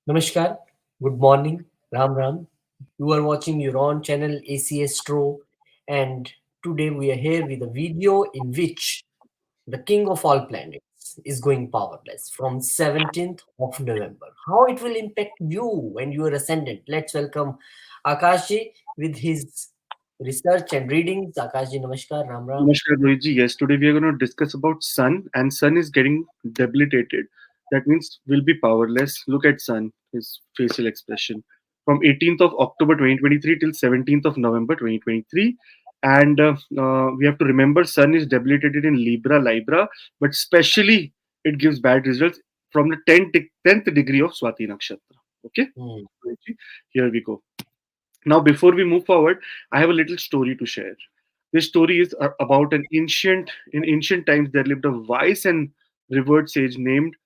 Namaskar, good morning, Ram Ram. You are watching your own channel AC Astro, and today we are here with a video in which the king of all planets is going powerless from 17th of November. How it will impact you and your ascendant? Let's welcome Akashji with his research and readings. Akashji, Namaskar, Ram Ram. Namaskar, Rohitji. Yes, today we are going to discuss about Sun, and Sun is getting debilitated. That means we'll be powerless. Look at Sun, his facial expression. From 18th of October 2023 till 17th of November 2023. And we have to remember Sun is debilitated in Libra, but especially it gives bad results from the 10th degree of Swati Nakshatra. Okay? Hmm. Rohitji, here we go. Now, before we move forward, I have a little story to share. This story is about in ancient times, there lived a wise and revered sage named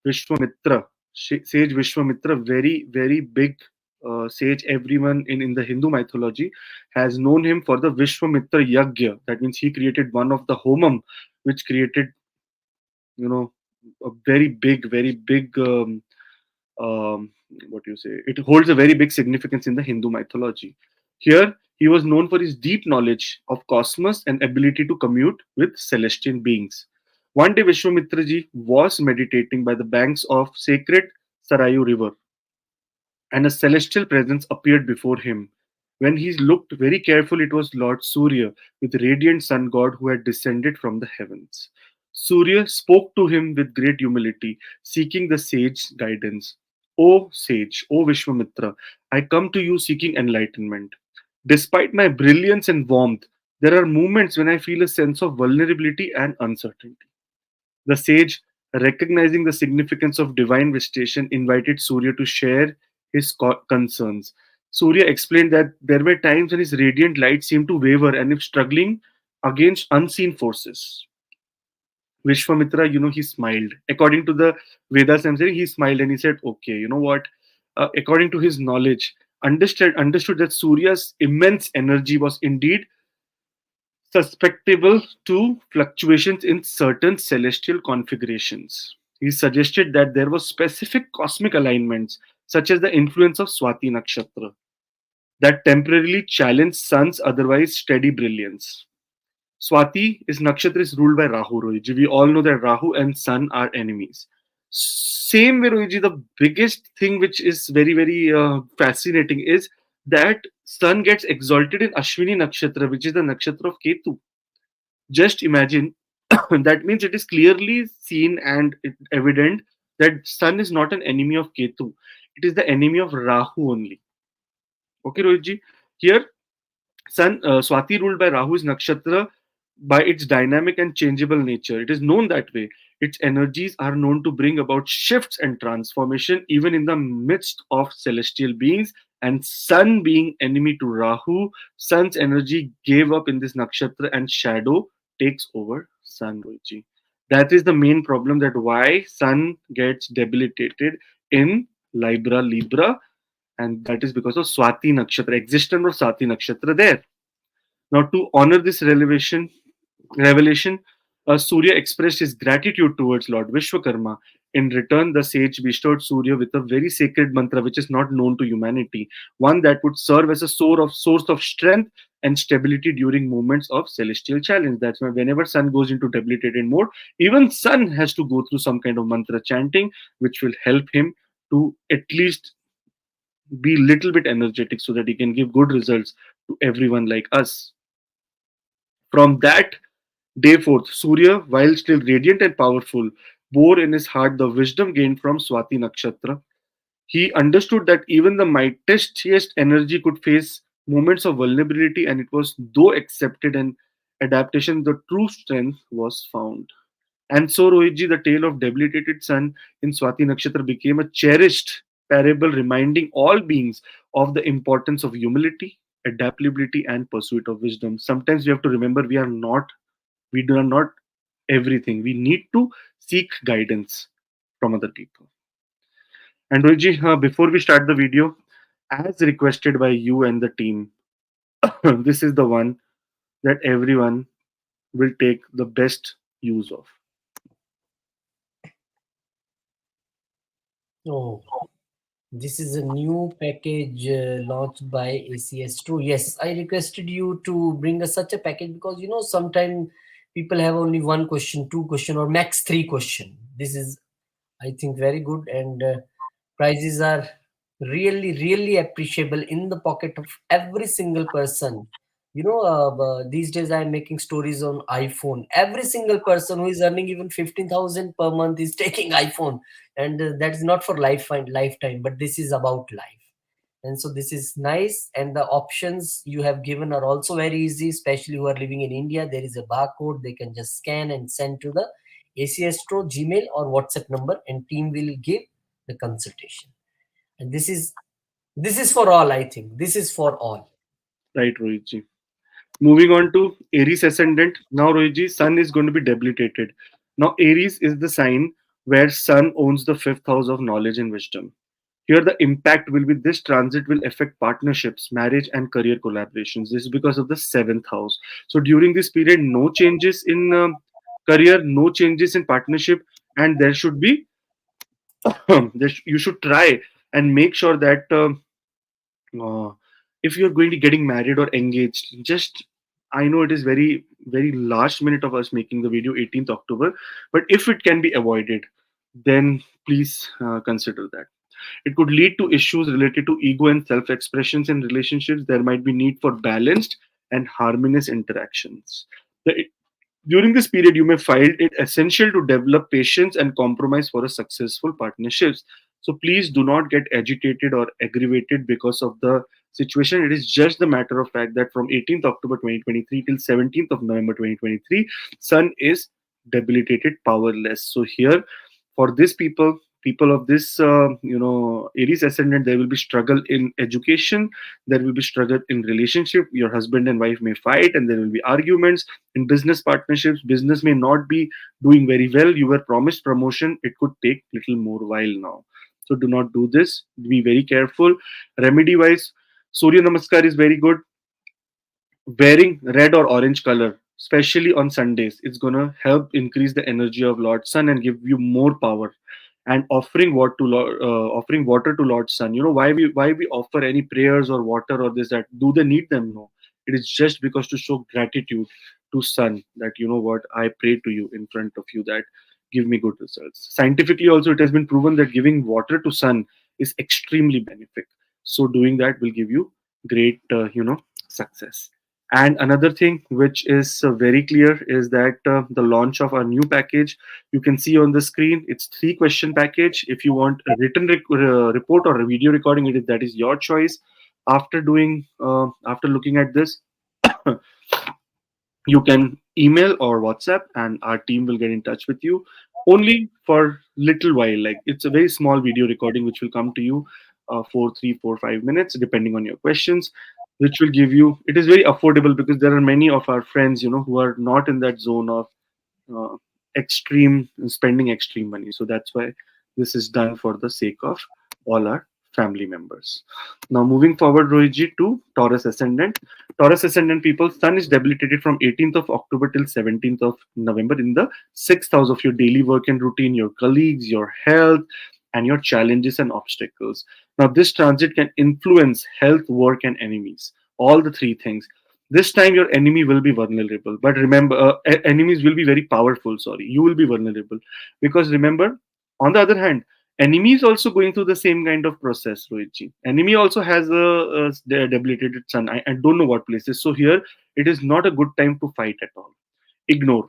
Vishwamitra. Sage Vishwamitra, very big sage. Everyone in the Hindu mythology has known him for the Vishwamitra Yagya. That means he created one of the homam, which created, you know, a very big um, what do you say? It holds a very big significance in the Hindu mythology. Here, he was known for his deep knowledge of cosmos and ability to commute with celestial beings. One day, Vishwamitra ji was meditating by the banks of sacred Sarayu River, and a celestial presence appeared before him. When he looked very carefully, it was Lord Surya, with radiant sun god who had descended from the heavens. Surya spoke to him with great humility, seeking the sage's guidance. O sage, O Vishwamitra, I come to you seeking enlightenment. Despite my brilliance and warmth, there are moments when I feel a sense of vulnerability and uncertainty. The sage, recognizing the significance of divine visitation, invited Surya to share his concerns. Surya explained that there were times when his radiant light seemed to waver and if struggling against unseen forces. Vishwamitra, he smiled. According to the Vedas, I'm saying he smiled and he said, "Okay, you know what? According to his knowledge, understood that Surya's immense energy was indeed susceptible to fluctuations in certain celestial configurations. He suggested that there were specific cosmic alignments, such as the influence of Swati Nakshatra, that temporarily challenged Sun's otherwise steady brilliance. Swati is nakshatra is ruled by Rahu, Rohiji. We all know that Rahu and Sun are enemies. Same way, Rohiji, the biggest thing which is very fascinating is that Sun gets exalted in Ashwini Nakshatra, which is the nakshatra of Ketu. Just imagine that means it is clearly seen and evident that Sun is not an enemy of Ketu. It is the enemy of Rahu only. Okay, Rohitji. Here, Sun Swati ruled by Rahu's nakshatra by its dynamic and changeable nature. It is known that way. Its energies are known to bring about shifts and transformation even in the midst of celestial beings. And Sun being enemy to Rahu, Sun's energy gave up in this nakshatra and shadow takes over Sun, Rohitji. That is the main problem, that why Sun gets debilitated in Libra, and that is because of Swati Nakshatra, existence of Swati Nakshatra there. Now, to honor this revelation, Surya expressed his gratitude towards Lord Vishwakarma. In return, the sage bestowed Surya with a very sacred mantra which is not known to humanity, one that would serve as a source of strength and stability during moments of celestial challenge. That's why whenever Sun goes into debilitated mode, even Sun has to go through some kind of mantra chanting, which will help him to at least be little bit energetic so that he can give good results to everyone like us. From that day forth, Surya, while still radiant and powerful, bore in his heart the wisdom gained from Swati Nakshatra. He understood that even the mightiest energy could face moments of vulnerability, and it was though accepted and adaptation, the true strength was found. And so, Rohitji, the tale of debilitated sun in Swati Nakshatra became a cherished parable reminding all beings of the importance of humility, adaptability, and pursuit of wisdom. Sometimes we have to remember we do not everything. We need to seek guidance from other people. And Rohitji, before we start the video, as requested by you and the team, this is the one that everyone will take the best use of. Oh, This is a new package launched by ACS True. Yes, I requested you to bring us such a package because sometimes people have only one question, two question, or max three question. This is, I think, very good, and prices are really, really appreciable in the pocket of every single person. These days I'm making stories on iPhone. Every single person who is earning even 15,000 per month is taking iPhone, and that is not for lifetime, but this is about life. And so this is nice, and the options you have given are also very easy, especially who are living in India. There is a barcode they can just scan and send to the ACStro Gmail or WhatsApp number, and team will give the consultation. And this is for all, I think. This is for all. Right, Rohitji. Moving on to Aries ascendant. Now, Rohitji, Sun is going to be debilitated. Now, Aries is the sign where Sun owns the fifth house of knowledge and wisdom. Here, the impact will be this transit will affect partnerships, marriage, and career collaborations. This is because of the seventh house. So, during this period, no changes in career, no changes in partnership, and there should be you should try and make sure that uh, if you're going to getting married or engaged, just I know it is very very last minute of us making the video 18th October, but if it can be avoided, then please consider that. It could lead to issues related to ego and self expressions in relationships. There might be need for balanced and harmonious interactions. The During this period, you may find it essential to develop patience and compromise for a successful partnerships. So please do not get agitated or aggravated because of the situation. It is just the matter of fact that from 18th October 2023 till 17th of November 2023, Sun is debilitated, powerless. So here, for these people of this Aries ascendant, there will be struggle in education, there will be struggle in relationship. Your husband and wife may fight and there will be arguments. In business partnerships, business may not be doing very well. You were promised promotion, it could take little more while now. So do not do this, be very careful. Remedy wise, Surya Namaskar is very good. Wearing red or orange color, especially on Sundays, it's gonna help increase the energy of Lord Sun and give you more power. And offering water to Lord Sun. You know why we offer any prayers or water or this that? Do they need them? No. It is just because to show gratitude to Sun that you know what, I pray to you in front of you that give me good results. Scientifically also, it has been proven that giving water to Sun is extremely benefic. So doing that will give you great success. And another thing which is very clear is that the launch of our new package, you can see on the screen, it's 3 question package. If you want a written report or a video recording, that is your choice. After looking at this, you can email or WhatsApp, and our team will get in touch with you only for little while. Like it's a very small video recording which will come to you for 3 4 5 minutes depending on your questions, which will give you, it is very affordable because there are many of our friends who are not in that zone of uh, extreme spending extreme money. So that's why this is done for the sake of all our family members. Now moving forward, Rohitji, to Taurus ascendant. Taurus ascendant people, Sun is debilitated from 18th of October till 17th of November in the sixth house of your daily work and routine, your colleagues, your health, and your challenges and obstacles. Now this transit can influence health, work, and enemies. All the three things. This time your enemy will be vulnerable, but remember, enemies will be very powerful. Sorry, you will be vulnerable because remember, on the other hand, enemy is also going through the same kind of process. Rohitji, enemy also has a debilitated sun. I don't know what places. So here, it is not a good time to fight at all. Ignore.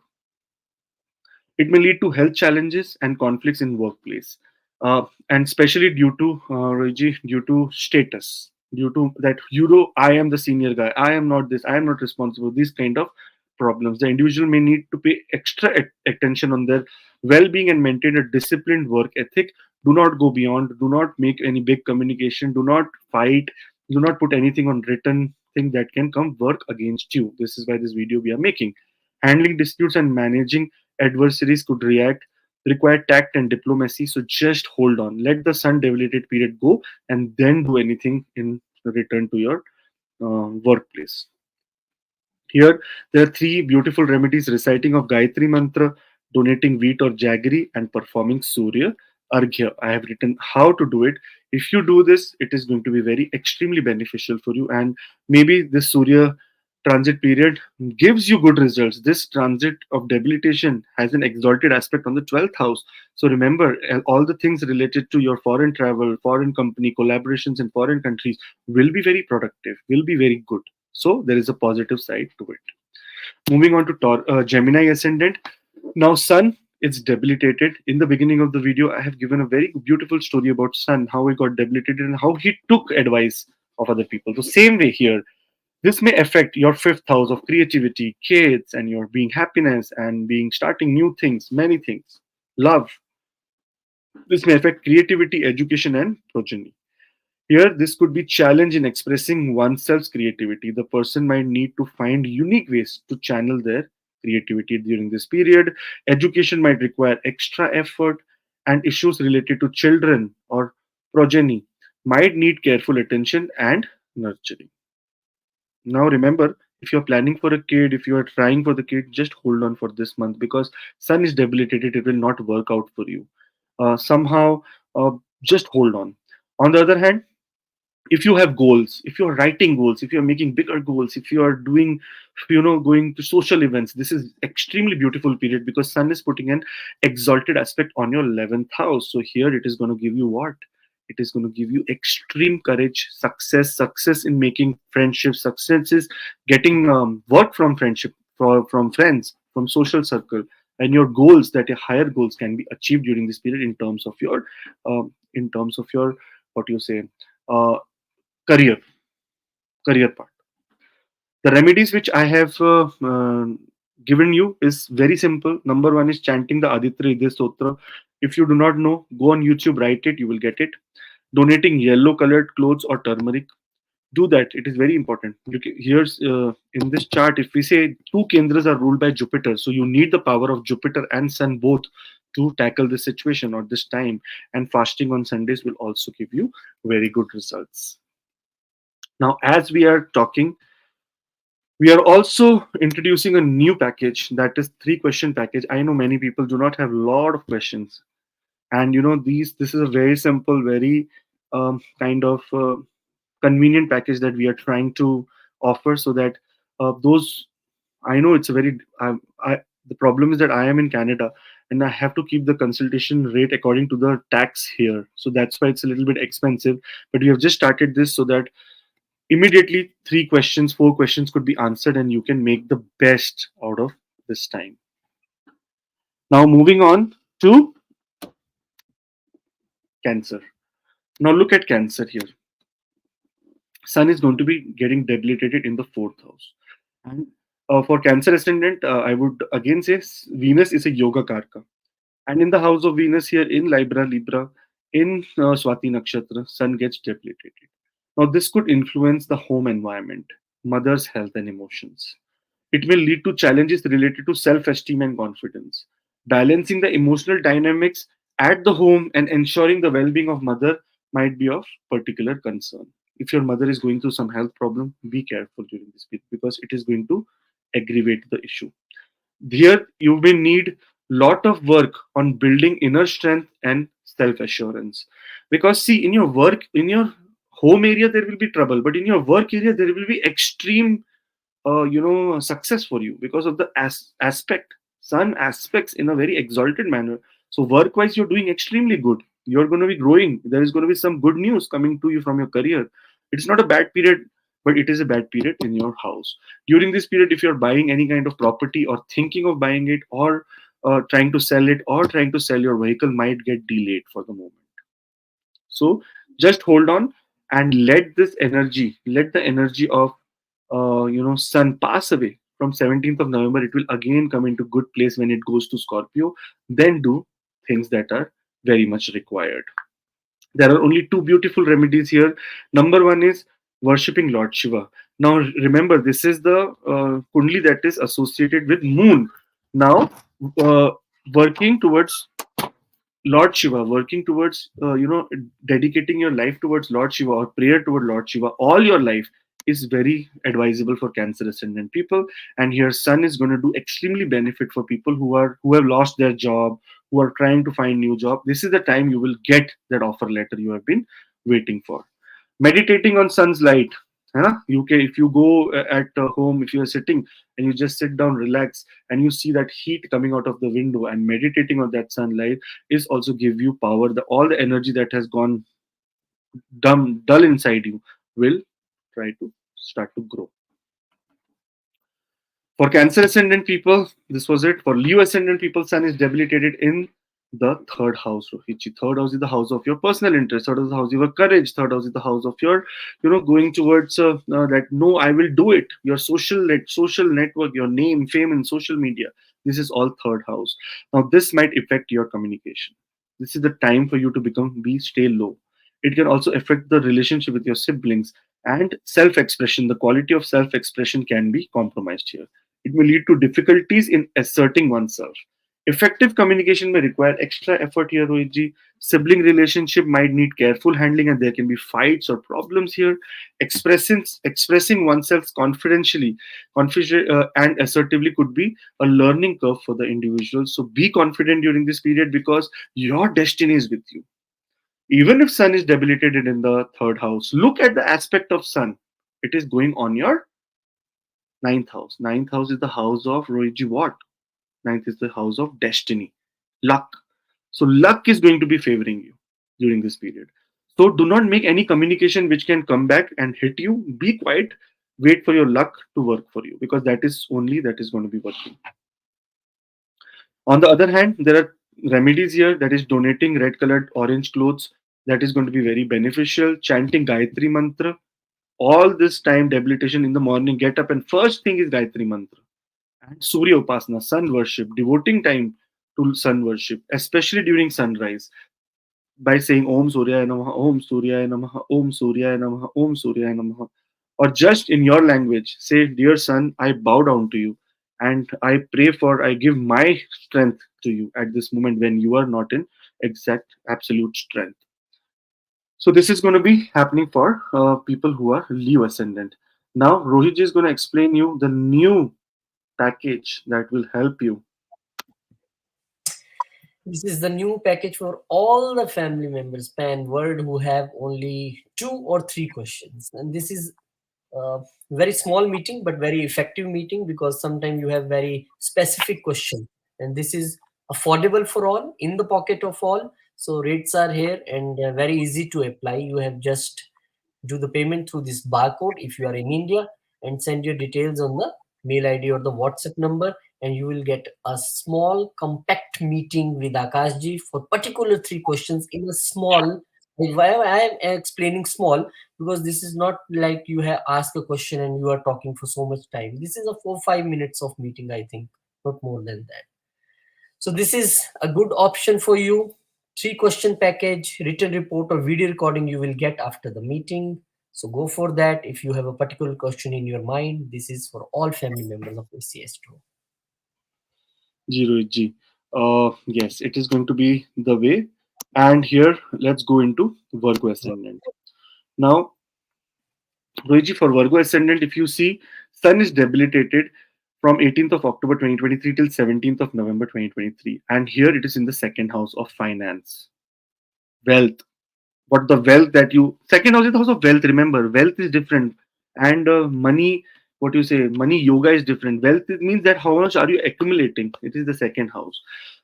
It may lead to health challenges and conflicts in workplace, and especially due to Rohitji, due to status, due to that I am the senior guy, I am not this, I am not responsible. These kind of problems, the individual may need to pay extra attention on their well-being and maintain a disciplined work ethic. Do not go beyond. Do not make any big communication. Do not fight. Do not put anything on written thing that can come work against you. This is why this video we are making. Handling disputes and managing adversaries could require tact and diplomacy. So just hold on. Let the sun debilitated period go and then do anything in return to your workplace. Here, there are 3 beautiful remedies: reciting of Gayatri Mantra, donating wheat or jaggery, and performing Surya arghya. I have written how to do it. If you do this, it is going to be very extremely beneficial for you. And maybe this Surya transit period gives you good results. This transit of debilitation has an exalted aspect on the 12th house. So remember, all the things related to your foreign travel, foreign company, collaborations in foreign countries will be very productive, will be very good. So there is a positive side to it. Moving on to Gemini ascendant. Now, Sun is debilitated. In the beginning of the video, I have given a very beautiful story about Sun, how he got debilitated and how he took advice of other people. The same way here, this may affect your fifth house of creativity, kids, and your being happiness and being starting new things, many things. Love. This may affect creativity, education, and progeny. Here, this could be challenge in expressing oneself's creativity. The person might need to find unique ways to channel their creativity during this period. Education might require extra effort, and issues related to children or progeny might need careful attention and nurturing. Now, remember, if you're planning for a kid, if you are trying for the kid, just hold on for this month because Sun is debilitated. It will not work out for you. Somehow, uh, just hold on. On the other hand, if you have goals, if you're writing goals, if you're making bigger goals, if you are doing, going to social events, this is extremely beautiful period because Sun is putting an exalted aspect on your 11th house. So here it is going to give you what? It is going to give you extreme courage, success in making friendships, success is getting work from friendship, from friends, from social circle, and your goals, that your higher goals can be achieved during this period in terms of your, what you say, uh, career career part. The remedies which I have given you is very simple. Number one is chanting the Aditya Hridaya Stotra. If you do not know, go on YouTube, write it, you will get it. Donating yellow colored clothes or turmeric, do that. It is very important. Here's in this chart, if we say two kendras are ruled by Jupiter, so you need the power of Jupiter and Sun both to tackle this situation or this time. And fasting on Sundays will also give you very good results. Now, as we are talking, we are also introducing a new package, that is three-question package. I know many people do not have a lot of questions, and this is a very simple, very kind of convenient package that we are trying to offer, so that those, I know it's a very the problem is that I am in Canada and I have to keep the consultation rate according to the tax here, so that's why it's a little bit expensive. But we have just started this so that immediately three questions, four questions could be answered, and you can make the best out of this time. Now, moving on to Cancer. Now, look at Cancer here. Sun is going to be getting debilitated in the fourth house. And for Cancer ascendant, I would again say Venus is a yoga karka. And in the house of Venus here in Libra, in Swati Nakshatra, Sun gets debilitated. Now, this could influence the home environment, mother's health and emotions. It will lead to challenges related to self esteem and confidence. Balancing the emotional dynamics at the home and ensuring the well being of mother might be of particular concern. If your mother is going through some health problem, be careful during this period because it is going to aggravate the issue. Here, you will need lot of work on building inner strength and self assurance. Because, see, in your work, in your home area, there will be trouble, but in your work area, there will be extreme success for you because of the aspect. Sun aspects in a very exalted manner. So work wise you're doing extremely good, you're going to be growing, there is going to be some good news coming to you from your career. It's not a bad period, but it is a bad period in your house. During this period, if you're buying any kind of property or thinking of buying it, or trying to sell it, or trying to sell your vehicle, might get delayed for the moment. So just hold on and let the energy of Sun pass away. From 17th of November, it will again come into good place when it goes to Scorpio. Then do things that are very much required. There are only two beautiful remedies here. Number one is worshipping Lord Shiva. Now remember, this is the kundli that is associated with moon. Now, uh, working towards Lord Shiva, working towards, dedicating your life towards Lord Shiva or prayer toward Lord Shiva all your life is very advisable for Cancer ascendant people. And here, Sun is going to do extremely benefit for people who have lost their job, who are trying to find new job, this is the time you will get that offer letter you have been waiting for. Meditating on sun's light, है ना? You can, if you go at home, if you are sitting and you just sit down, relax, and you see that heat coming out of the window, and meditating on that sunlight is also give you power. All the energy that has gone dull inside you will try to start to grow. For Cancer ascendant people, this was it. For Leo ascendant people, Sun is debilitated in the third house. Rohitji, third house is the house of your personal interest. Third house is the house of your courage. Third house is the house of your, going towards that. No, I will do it. Your social network, your name, fame, and social media. This is all third house. Now, this might affect your communication. This is the time for you to stay low. It can also affect the relationship with your siblings and self-expression. The quality of self-expression can be compromised here. It may lead to difficulties in asserting oneself. Effective communication may require extra effort here, Rohitji. Sibling relationship might need careful handling, and there can be fights or problems here. Expressing oneself and assertively could be a learning curve for the individual. So be confident during this period because your destiny is with you. Even if Sun is debilitated in the third house, look at the aspect of Sun. It is going on your ninth house. Ninth house is the house of Rohiji what? Ninth is the house of destiny, luck. So luck is going to be favoring you during this period. So do not make any communication which can come back and hit you. Be quiet. Wait for your luck to work for you because that is going to be working. On the other hand, there are remedies here that is donating red colored orange clothes. That is going to be very beneficial. Chanting Gayatri Mantra. All this time, debilitation in the morning, get up and first thing is Gayatri Mantra. And Surya Upasana, sun worship, devoting time to sun worship, especially during sunrise, by saying Om Surya Namaha, Om Surya Namaha, Om Surya Namaha, Om Surya Namaha. Or just in your language, say, Dear sun, I bow down to you and I pray for, I give my strength to you at this moment when you are not in exact absolute strength. So this is going to be happening for people who are Leo ascendant. Now Rohit ji is going to explain you the new package that will help you. This is the new package for all the family members, pan world, who have only 2 or 3 questions. And this is a very small meeting, but very effective meeting because sometimes you have very specific question. And this is affordable for all, in the pocket of all. So rates are here and very easy to apply. You have just do the payment through this barcode if you are in India and send your details on the mail ID or the WhatsApp number, and you will get a small compact meeting with Akashji for particular 3 questions in a small. Why I am explaining small? Because this is not like you have asked a question and you are talking for so much time. This is a 4-5 minutes of meeting, I think, not more than that. So this is a good option for you. 3 question package, written report or video recording you will get after the meeting. So go for that. If you have a particular question in your mind, this is for all family members of ACS2. Ji Rohit ji. Yes, it is going to be the way. And here, let's go into Virgo ascendant. Now, Rohit ji, for Virgo ascendant, if you see, Sun is debilitated from 18th of October 2023 till 17th of November 2023. And here it is in the second house of finance, wealth. What the wealth that you, second house is the house of wealth. Remember, wealth is different. And money, what you say, money yoga is different. Wealth, it means that how much are you accumulating? It is the second house.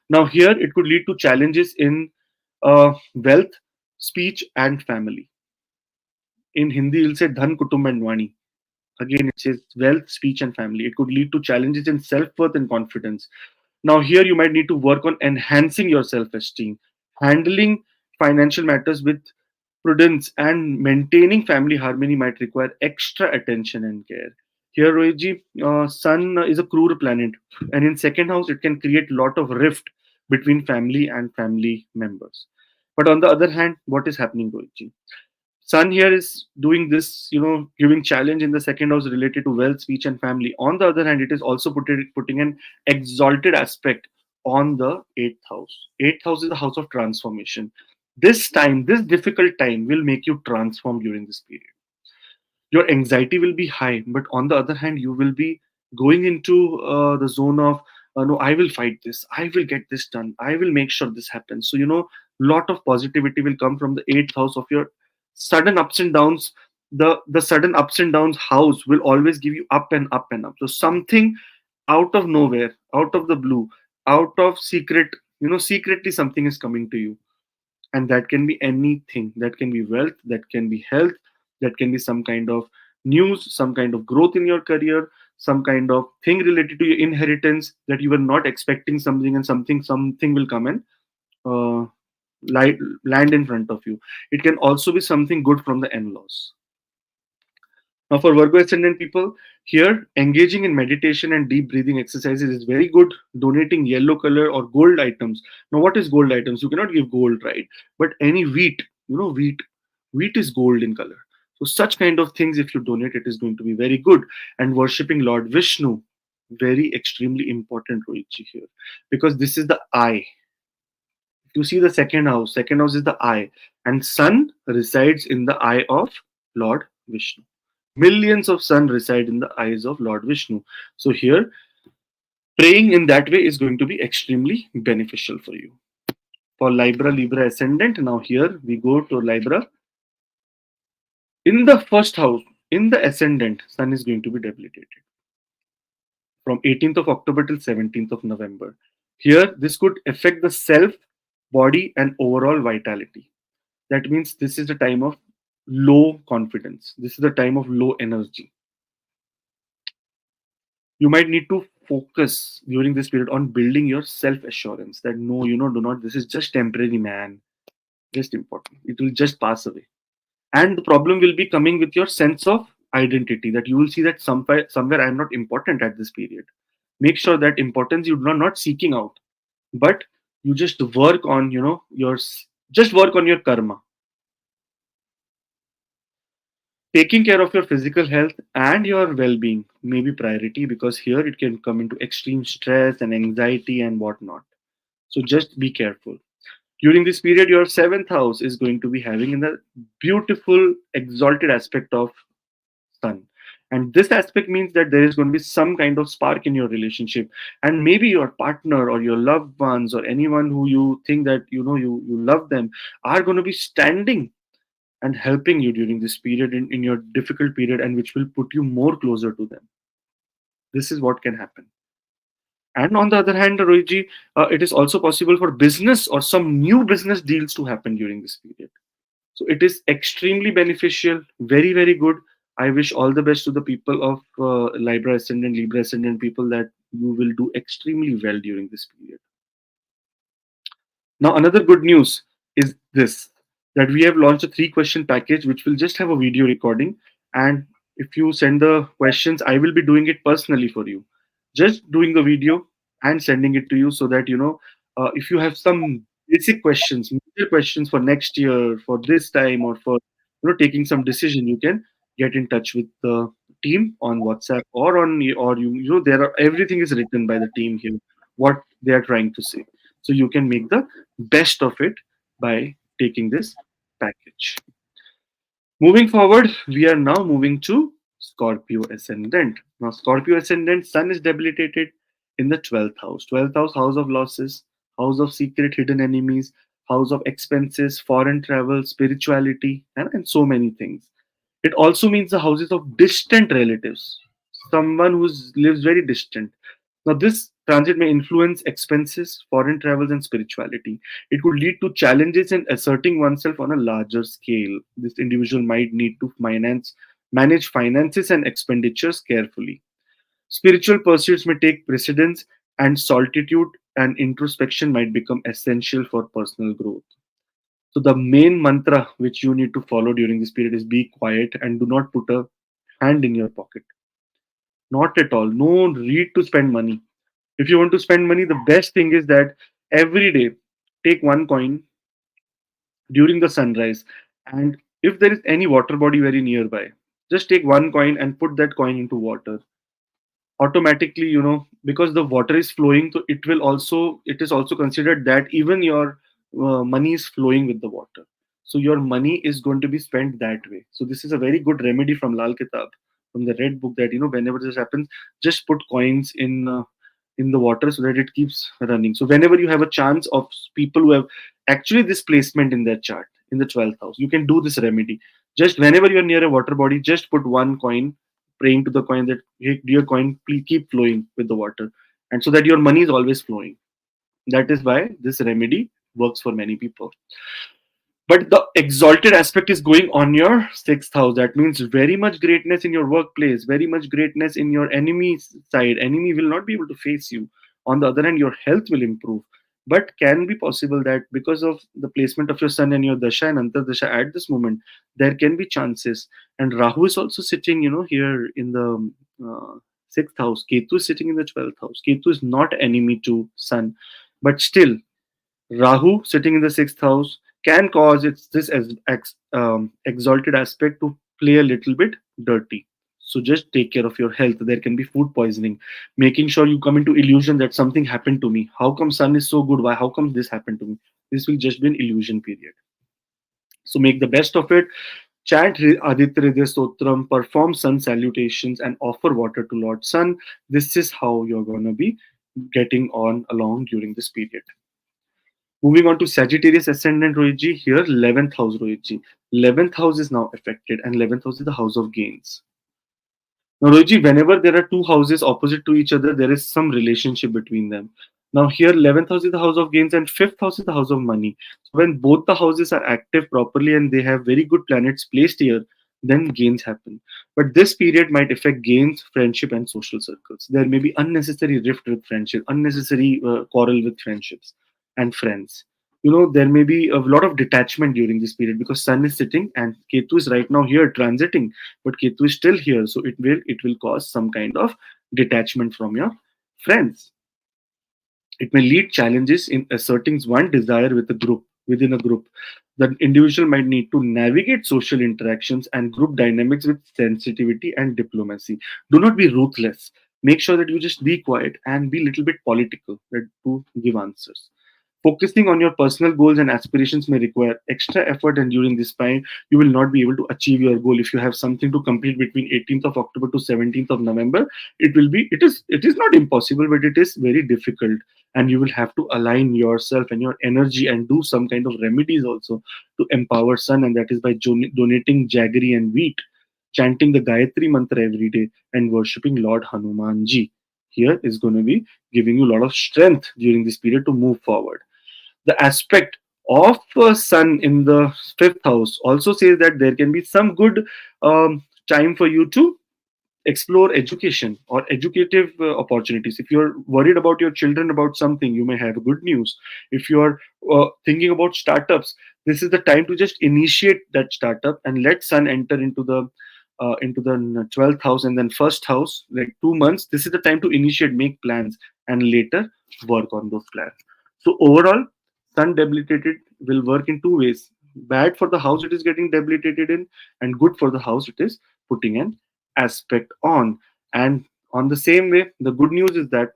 Now, here it could lead to challenges in wealth, speech, and family. In Hindi, you'll say dhan, kutumb, and vani. Again, it says wealth, speech, and family. It could lead to challenges in self worth and confidence. Now, here you might need to work on enhancing your self esteem, handling financial matters with prudence, and maintaining family harmony might require extra attention and care. Here, Rohitji, Sun is a cruel planet, and in second house, it can create a lot of rift between family and family members. But on the other hand, what is happening, Rohitji? Sun here is doing this, giving challenge in the second house related to wealth, speech, and family. On the other hand, it is also putting an exalted aspect on the eighth house. Eighth house is the house of transformation. This time, this difficult time will make you transform during this period. Your anxiety will be high, but on the other hand, you will be going into the zone of no, I will fight this, I will get this done, I will make sure this happens. So lot of positivity will come from the eighth house of your sudden ups and downs. The sudden ups and downs house will always give you up and up and up. So something out of nowhere, out of the blue, out of secret, secretly something is coming to you. And that can be anything. That can be wealth, that can be health, that can be some kind of news, some kind of growth in your career, some kind of thing related to your inheritance that you were not expecting something, and something will come and uh, li- land in front of you. It can also be something good from the in-laws. Now, for Virgo ascendant people, here engaging in meditation and deep breathing exercises is very good. Donating yellow color or gold items. Now, what is gold items? You cannot give gold, right? But any wheat, wheat is gold in color. So, such kind of things, if you donate, it is going to be very good. And worshipping Lord Vishnu, very extremely important, Rohitji, here, because this is the eye. If you see the second house is the eye, and sun resides in the eye of Lord Vishnu. Millions of sun reside in the eyes of Lord Vishnu. So here, praying in that way is going to be extremely beneficial for you. For Libra ascendant, now here we go to Libra. In the first house, in the ascendant, sun is going to be debilitated from 18th of October till 17th of November. Here, this could affect the self, body, and overall vitality. That means this is the time of low confidence. This is the time of low energy. You might need to focus during this period on building your self assurance that no, do not, this is just temporary, man. Just important. It will just pass away. And the problem will be coming with your sense of identity, that you will see that somewhere I am not important at this period. Make sure that importance you are not seeking out, but you just work on, just work on your karma. Taking care of your physical health and your well-being may be priority, because here it can come into extreme stress and anxiety and whatnot. So just be careful. During this period, your seventh house is going to be having in the beautiful exalted aspect of sun. And this aspect means that there is going to be some kind of spark in your relationship. And maybe your partner or your loved ones or anyone who you think that you love them are going to be standing and helping you during this period, in your difficult period, and which will put you more closer to them. This is what can happen. And on the other hand, Rohitji, it is also possible for business or some new business deals to happen during this period. So it is extremely beneficial, very, very good. I wish all the best to the people of Libra Ascendant people, that you will do extremely well during this period. Now, another good news is this, that we have launched a 3 question package which will just have a video recording. And if you send the questions, I will be doing it personally for you. Just doing the video and sending it to you, so that if you have some basic questions, major questions for next year, for this time, or for taking some decision, you can get in touch with the team on WhatsApp, or there are everything is written by the team here, what they are trying to say. So you can make the best of it by taking this package. Moving forward, we are now moving to Scorpio ascendant. Now, Scorpio ascendant, sun is debilitated in the 12th house. 12th house, house of losses, house of secret hidden enemies, house of expenses, foreign travel, spirituality, and so many things. It also means the houses of distant relatives, someone who lives very distant. Now, this transit may influence expenses, foreign travels, and spirituality. It could lead to challenges in asserting oneself on a larger scale. This individual might need to manage finances and expenditures carefully. Spiritual pursuits may take precedence, and solitude and introspection might become essential for personal growth. So, the main mantra which you need to follow during this period is be quiet and do not put a hand in your pocket. Not at all. No need to spend money. If you want to spend money, the best thing is that every day take 1 coin during the sunrise. And if there is any water body very nearby, just take 1 coin and put that coin into water. Automatically, because the water is flowing, so it is also considered that even your money is flowing with the water. So your money is going to be spent that way. So this is a very good remedy from Lal Kitab, from the red book, that whenever this happens, just put coins in the water so that it keeps running. So whenever you have a chance of people who have actually this placement in their chart in the 12th house, you can do this remedy. Just whenever you're near a water body, just put one coin, praying to the coin that, hey, dear coin, please keep flowing with the water, and so that your money is always flowing. That is why this remedy works for many people. But the exalted aspect is going on your sixth house. That means very much greatness in your workplace, very much greatness in your enemy's side. Enemy will not be able to face you. On the other hand, your health will improve. But can be possible that because of the placement of your sun and your dasha and antardasha at this moment, there can be chances. And Rahu is also sitting, here in the sixth house. Ketu is sitting in the 12th house. Ketu is not enemy to sun, but still Rahu sitting in the sixth house can cause this exalted aspect to play a little bit dirty. So just take care of your health. There can be food poisoning, making sure you come into illusion that something happened to me. How come sun is so good? Why? How come this happened to me? This will just be an illusion period. So make the best of it. Chant Aditya Hridaya Stotram, perform sun salutations, and offer water to Lord Sun. This is how you're gonna be getting on along during this period. Moving on to Sagittarius ascendant Rohitji, here 11th house Rohitji. 11th house is now affected, and 11th house is the house of gains. Now, Rohitji, whenever there are two houses opposite to each other, there is some relationship between them. Now, here 11th house is the house of gains, and 5th house is the house of money. So, when both the houses are active properly and they have very good planets placed here, then gains happen. But this period might affect gains, friendship, and social circles. There may be unnecessary rift with friendship, unnecessary quarrel with friendships and friends. There may be a lot of detachment during this period because Sun is sitting and Ketu is right now here transiting, but Ketu is still here, so it will cause some kind of detachment from your friends. It may lead challenges in asserting one desire within a group. The individual might need to navigate social interactions and group dynamics with sensitivity and diplomacy. Do not be ruthless. Make sure that you just be quiet and be a little bit political to give answers. Focusing on your personal goals and aspirations may require extra effort, and during this time, you will not be able to achieve your goal. If you have something to complete between 18th of October to 17th of November, it is not impossible, but it is very difficult, and you will have to align yourself and your energy and do some kind of remedies also to empower Sun, and that is by donating jaggery and wheat, chanting the Gayatri mantra every day, and worshipping Lord Hanumanji. Here is going to be giving you a lot of strength during this period to move forward. The aspect of sun in the fifth house also says that there can be some good time for you to explore education or educative opportunities. If you're worried about your children about something, you may have good news. If you're thinking about startups, this is the time to just initiate that startup and let sun enter into the 12th house and then first house, like 2 months. This is the time to initiate, make plans, and later work on those plans. So overall, sun debilitated will work in two ways: bad for the house it is getting debilitated in, and good for the house it is putting an aspect on. And on the same way, the good news is that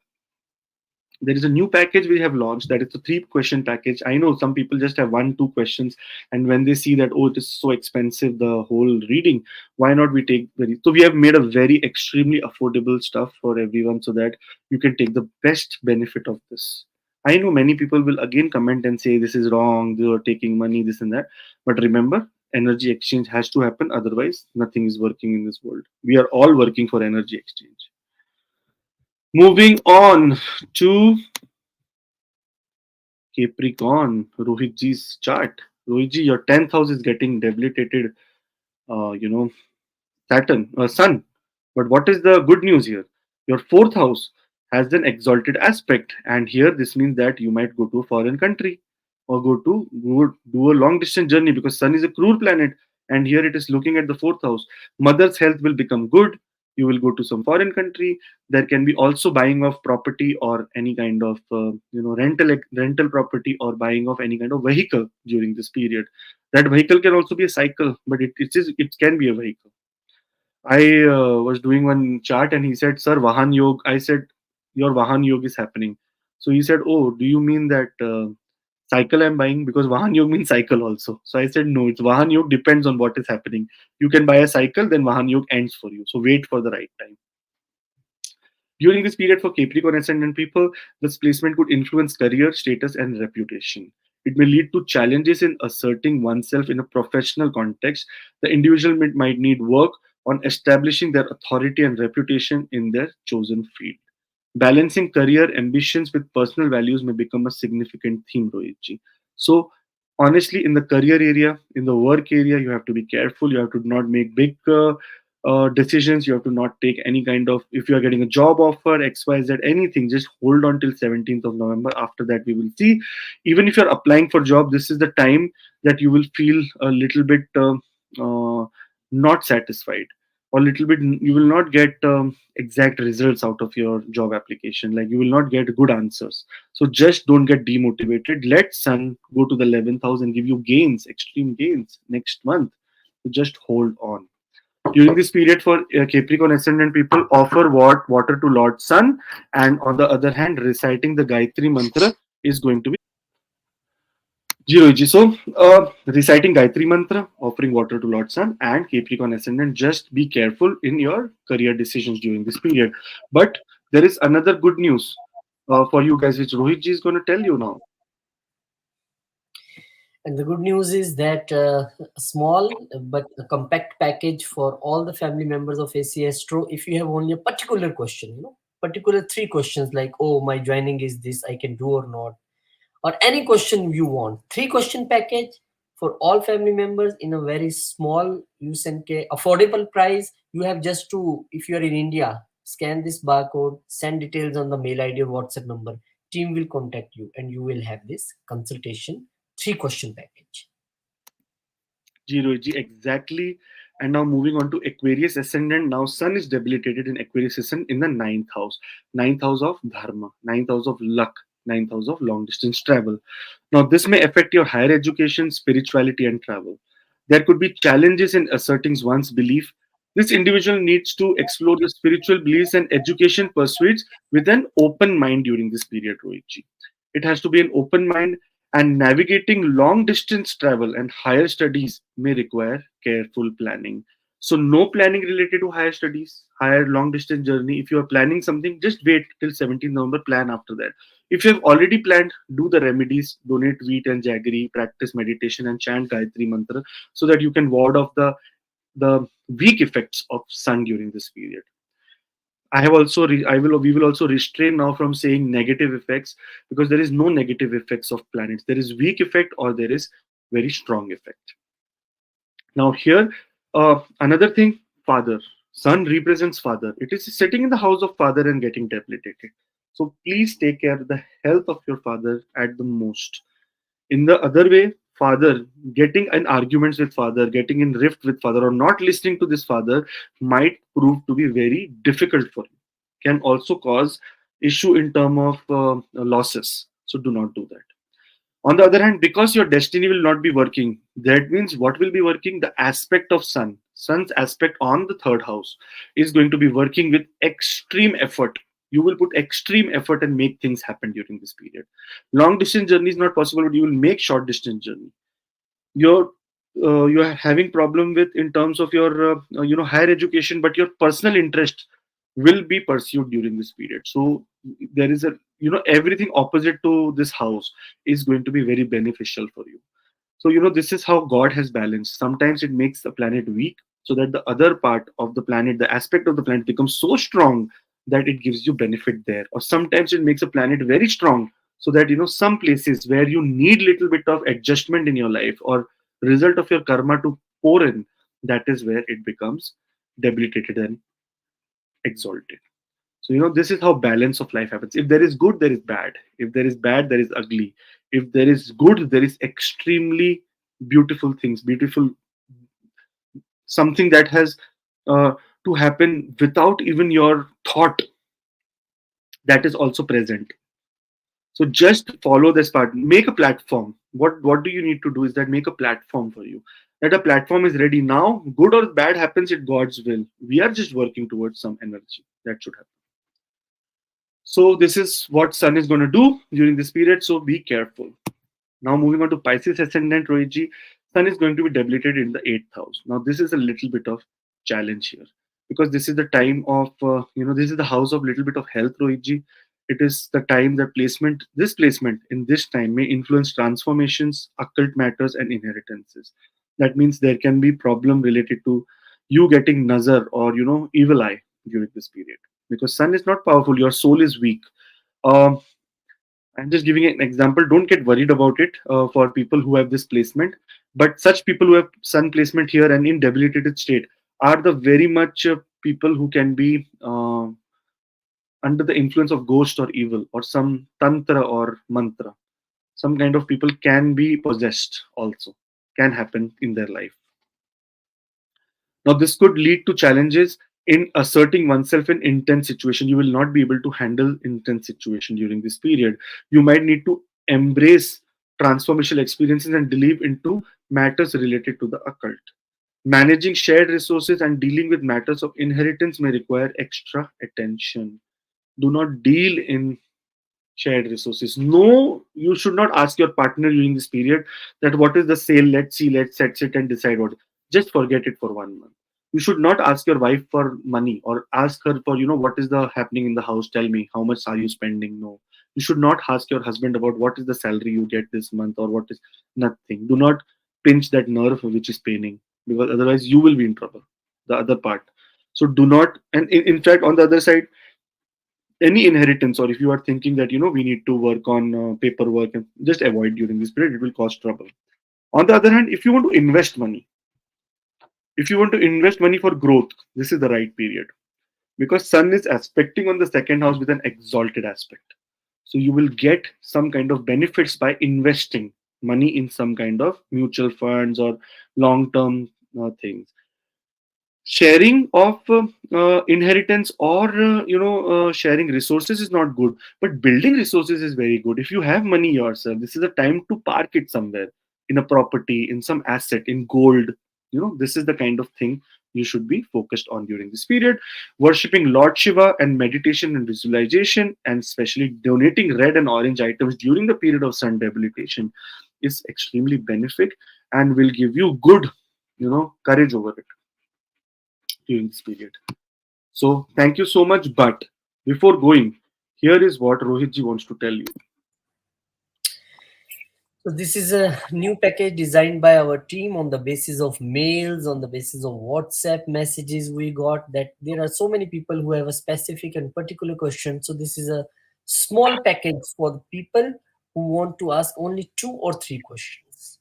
there is a new package we have launched, that is the 3 question package. I know some people just have 1 2 questions, and when they see that, oh, it is so expensive, the whole reading, why not we take so we have made a very extremely affordable stuff for everyone so that you can take the best benefit of this. I know many people will again comment and say this is wrong, they are taking money, this and that, but remember, energy exchange has to happen, otherwise nothing is working in this world. We are all working for energy exchange. Moving on to Capricorn, Rohitji's chart. Rohitji, your 10th house is getting debilitated, uh, you know, Sun. But what is the good news here? Your fourth house has an exalted aspect, and here this means that you might go to a foreign country or go do a long distance journey because Sun is a cruel planet, and here it is looking at the fourth house. Mother's health will become good. You will go to some foreign country. There can be also buying of property or any kind of rental property or buying of any kind of vehicle during this period. That vehicle can also be a cycle, but it can be a vehicle. I was doing one chart and he said, Sir, Vahan Yog. I said, Your Vahan Yog is happening. So he said, Oh, do you mean that cycle I'm buying? Because Vahan Yog means cycle also. So I said, No, it's Vahan Yog depends on what is happening. You can buy a cycle, then Vahan Yog ends for you. So wait for the right time. During this period for Capricorn ascendant people, this placement could influence career, status, and reputation. It may lead to challenges in asserting oneself in a professional context. The individual might need work on establishing their authority and reputation in their chosen field. Balancing career ambitions with personal values may become a significant theme, Rohitji. So, honestly, in the career area, in the work area, you have to be careful. You have to not make big decisions. You have to not take any kind of, if you are getting a job offer, XYZ, anything, just hold on till 17th of November. After that, we will see. Even if you're applying for job, this is the time that you will feel a little bit uh, not satisfied, or little bit you will not get exact results out of your job application, like you will not get good answers. So just don't get demotivated. Let sun go to the 11th house and give you gains, extreme gains next month. So just hold on. During this period for Capricorn ascendant people, offer water to Lord Sun, and on the other hand, reciting the Gayatri mantra is going to be zero G. So, reciting Gayatri mantra, offering water to Lord Sun, and Capricorn ascendant. Just be careful in your career decisions during this period. But there is another good news for you guys, which Rohit Ji is going to tell you now. And the good news is that a small but a compact package for all the family members of AC Astro. If you have only a particular question, particular three questions like, oh, my joining is this, I can do or not, or any question you want, three-question package for all family members in a very small use and affordable price. You have just to, if you are in India, scan this barcode, send details on the mail ID or WhatsApp number. Team will contact you and you will have this consultation three-question package. Ji Rohit Ji, exactly. And now moving on to Aquarius ascendant. Now Sun is debilitated in Aquarius ascendant in the ninth house of Dharma, ninth house of luck, ninth house of long distance travel. Now, this may affect your higher education, spirituality, and travel. There could be challenges in asserting one's belief. This individual needs to explore the spiritual beliefs and education pursuits with an open mind during this period, Rohitji. It has to be an open mind, and navigating long distance travel and higher studies may require careful planning. So, no planning related to higher studies, higher long distance journey. If you are planning something, just wait till 17th November, plan after that. If you have already planned, do the remedies, donate wheat and jaggery, practice meditation, and chant Gayatri mantra so that you can ward off the weak effects of sun during this period. I have also we will also restrain now from saying negative effects, because there is no negative effects of planets. There is weak effect or there is very strong effect. Now here, another thing, father. Sun represents father. It is sitting in the house of father and getting debilitated. So please take care of the health of your father at the most. In the other way, father getting in arguments with father, getting in rift with father, or not listening to this father might prove to be very difficult for you. Can also cause issue in term of losses. So do not do that. On the other hand, because your destiny will not be working, that means what will be working? The aspect of sun. Sun's aspect on the third house is going to be working with extreme effort. You will put extreme effort and make things happen during this period. Long distance journey is not possible, but you will make short distance journey. You're having problem with in terms of your higher education, but your personal interest will be pursued during this period. So there is a, everything opposite to this house is going to be very beneficial for you. So this is how God has balanced. Sometimes it makes the planet weak so that the other part of the planet, the aspect of the planet, becomes so strong that it gives you benefit there. Or sometimes it makes a planet very strong so that some places where you need little bit of adjustment in your life or result of your karma to pour in, that is where it becomes debilitated and exalted. So this is how balance of life happens. If there is good, there is bad. If there is bad, there is ugly. If there is good, there is extremely beautiful things, beautiful, something that has uh, to happen without even your thought, that is also present. So just follow this part. Make a platform. What do you need to do is that make a platform for you. That a platform is ready now. Good or bad happens, it God's will. We are just working towards some energy that should happen. So this is what Sun is going to do during this period. So be careful. Now moving on to Pisces ascendant, Rohitji, Sun is going to be debilitated in the eighth house. Now this is a little bit of challenge here, because this is the time of this is the house of little bit of health, Rohitji. It is the time that this placement in this time may influence transformations, occult matters, and inheritances. That means there can be problem related to you getting nazar or evil eye during this period, because sun is not powerful, your soul is weak. um, I'm just giving an example. Don't get worried about it for people who have this placement. But such people who have sun placement here and in debilitated state are the very much people who can be under the influence of ghost or evil or some tantra or mantra. Some kind of people can be possessed also, can happen in their life. Now, this could lead to challenges in asserting oneself in intense situation. You will not be able to handle intense situation during this period. You might need to embrace transformational experiences and delve into matters related to the occult. Managing shared resources and dealing with matters of inheritance may require extra attention. Do not deal in shared resources. No, you should not ask your partner during this period that what is the sale, let's see, let's set it and decide what. Just forget it for 1 month. You should not ask your wife for money or ask her for what is the happening in the house, tell me how much are you spending. No, you should not ask your husband about what is the salary you get this month or what is nothing. Do not pinch that nerve which is paining, because otherwise you will be in trouble, the other part. So do not. And in fact, on the other side, any inheritance, or if you are thinking that we need to work on paperwork, and just avoid during this period, it will cause trouble. On the other hand, if you want to invest money for growth, this is the right period, because sun is aspecting on the second house with an exalted aspect. So you will get some kind of benefits by investing money in some kind of mutual funds or long term things. Sharing of inheritance or sharing resources is not good, but building resources is very good. If you have money yourself, this is a time to park it somewhere, in a property, in some asset, in gold. This is the kind of thing you should be focused on during this period. Worshipping Lord Shiva and meditation and visualization, and especially donating red and orange items during the period of sun debilitation, is extremely benefic and will give you good courage over it during this period. So thank you so much. But before going, here is what Rohitji wants to tell you. So this is a new package designed by our team on the basis of mails, on the basis of WhatsApp messages we got, that there are so many people who have a specific and particular question. So this is a small package for the people who want to ask only 2 or 3 questions.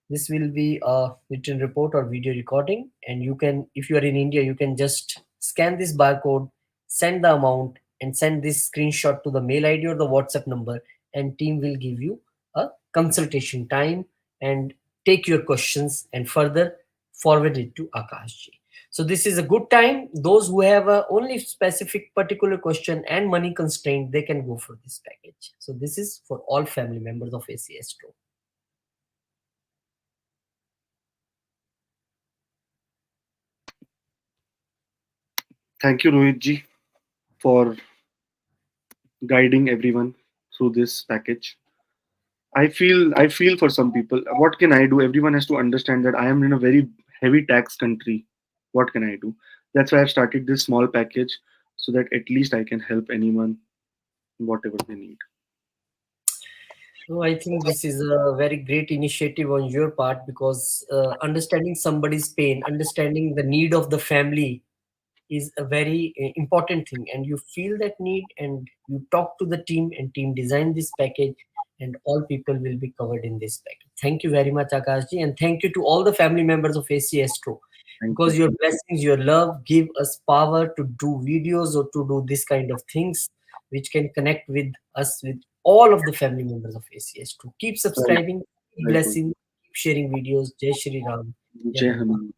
This will be a written report or video recording, and you can, if you are in India, you can just scan this barcode, send the amount, and send this screenshot to the mail ID or the WhatsApp number, and team will give you a consultation time and take your questions and further forward it to Akashji. So this is a good time. Those who have a only specific particular question and money constraint, they can go for this package. So this is for all family members of ACS Pro. Thank you, Rohitji, for guiding everyone through this package. I feel for some people, what can I do? Everyone has to understand that I am in a very heavy tax country. What can I do? That's why I've started this small package, so that at least I can help anyone whatever they need. So I think this is a very great initiative on your part, because understanding somebody's pain, understanding the need of the family is a very important thing, and you feel that need and you talk to the team, and team design this package, and all people will be covered in this package. Thank you very much, Akashji, and thank you to all the family members of AC Astro, Thank you. because your blessings, your love give us power to do videos or to do this kind of things which can connect with us, with all of the family members of ACS. To keep Right, subscribing, keep right. blessing, keep sharing videos. Jai Shri Ram, Jai Jai Hanuman. Hanuman.